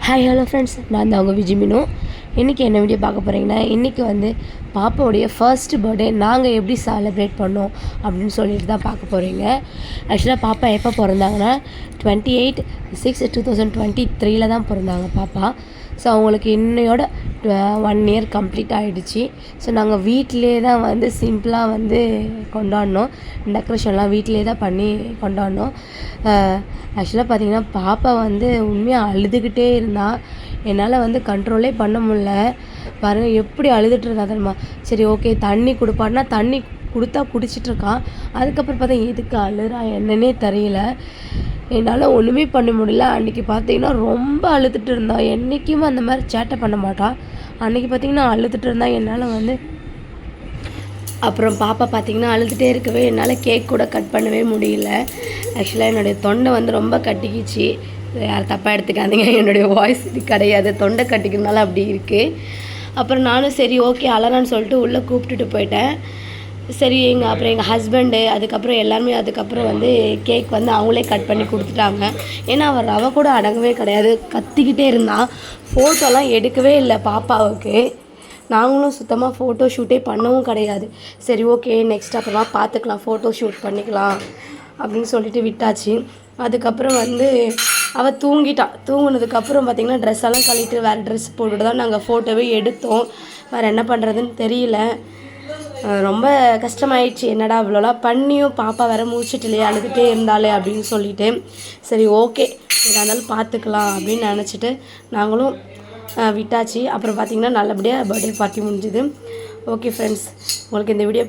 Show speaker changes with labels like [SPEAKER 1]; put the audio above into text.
[SPEAKER 1] Hi hello friends, நான் தான் அவங்க விஜிமினோ. இன்றைக்கி என்ன வீடியோ பார்க்க போகிறீங்கன்னா, இன்றைக்கி பாப்பாவுடைய ஃபர்ஸ்ட் பர்த்டே நாங்கள் எப்படி செலிப்ரேட் பண்ணோம் அப்படின்னு சொல்லிட்டு தான் பார்க்க போகிறீங்க. ஆக்சுவலாக பாப்பா எப்போ பிறந்தாங்கன்னா 28/6/2023 தான் பிறந்தாங்க பாப்பா. ஸோ அவங்களுக்கு இன்னையோட 1 இயர் கம்ப்ளீட் ஆகிடுச்சு. ஸோ நாங்கள் வீட்டிலே தான் சிம்பிளாக கொண்டாடினோம். டெக்கரேஷன்லாம் வீட்டிலே தான் பண்ணி கொண்டாடினோம். ஆக்சுவலாக பார்த்திங்கன்னா பாப்பா உண்மையாக அழுதுகிட்டே இருந்தால் என்னால் கண்ட்ரோலே பண்ண முடில. பாருங்கள் எப்படி அழுதுட்டு இருந்தா தெரியுமா. சரி ஓகே தண்ணி கொடுப்பான்னா தண்ணி கொடுத்தா குடிச்சிட்ருக்கான். அதுக்கப்புறம் பார்த்தா எதுக்கு அழுறா என்னன்னே தெரியல. என்னால் ஒன்றுமே பண்ண முடியல. அன்றைக்கி பார்த்திங்கன்னா ரொம்ப அழுதுட்டு இருந்தான். என்றைக்குமே அந்த மாதிரி சேட்டை பண்ண மாட்டான். அன்றைக்கி பார்த்திங்கன்னா அழுதுட்டு இருந்தால் என்னால் அப்புறம் பாப்பா பார்த்திங்கன்னா அழுதுகிட்டே இருக்கவே என்னால் கேக் கூட கட் பண்ணவே முடியல. ஆக்சுவலாக என்னுடைய தொண்டை ரொம்ப கட்டிக்கிச்சு. யார் தப்பாக எடுத்துக்காதீங்க, என்னுடைய வாய்ஸ் இது கிடையாது, தொண்டை கட்டிக்கிறதுனால அப்படி இருக்குது. அப்புறம் நானும் சரி ஓகே அழகான்னு சொல்லிட்டு உள்ளே கூப்பிட்டுட்டு போயிட்டேன். சரி அப்புறம் எங்கள் ஹஸ்பண்டு அதுக்கப்புறம் எல்லாருமே அதுக்கப்புறம் கேக் அவங்களே கட் பண்ணி கொடுத்துட்டாங்க. ஏன்னா ரவை கூட அடங்கவே கிடையாது, கத்திக்கிட்டே இருந்தான். ஃபோட்டோலாம் எடுக்கவே இல்லை பாப்பாவுக்கு. நாங்களும் சுத்தமாக ஃபோட்டோ ஷூட்டே பண்ணவும் கிடையாது. சரி ஓகே நெக்ஸ்ட் அப்புறமா பார்த்துக்கலாம், ஃபோட்டோ ஷூட் பண்ணிக்கலாம் அப்படின்னு சொல்லிட்டு விட்டாச்சு. அதுக்கப்புறம் அவள் தூங்கிட்டான். தூங்கினதுக்கப்புறம் பார்த்திங்கன்னா ட்ரெஸ்ஸெல்லாம் கழிட்டு வேறு ட்ரெஸ் போட்டுட்டு தான் நாங்கள் ஃபோட்டோவே எடுத்தோம். வேறு என்ன பண்ணுறதுன்னு தெரியல. ரொம்ப கஷ்டமாயிடுச்சு. என்னடா இவ்வளோலாம் பண்ணியும் பாப்பா வேறு மூச்சுட்டு இல்லையா, அழுதுகிட்டே இருந்தாலே அப்படின்னு சொல்லிட்டு சரி ஓகே எதாக இருந்தாலும் பார்த்துக்கலாம் அப்படின்னு நினச்சிட்டு நாங்களும் விட்டாச்சு. அப்புறம் பார்த்திங்கன்னா நல்லபடியாக பர்த்டே பார்ட்டி முடிஞ்சுது. ஓகே ஃப்ரெண்ட்ஸ், உங்களுக்கு இந்த வீடியோ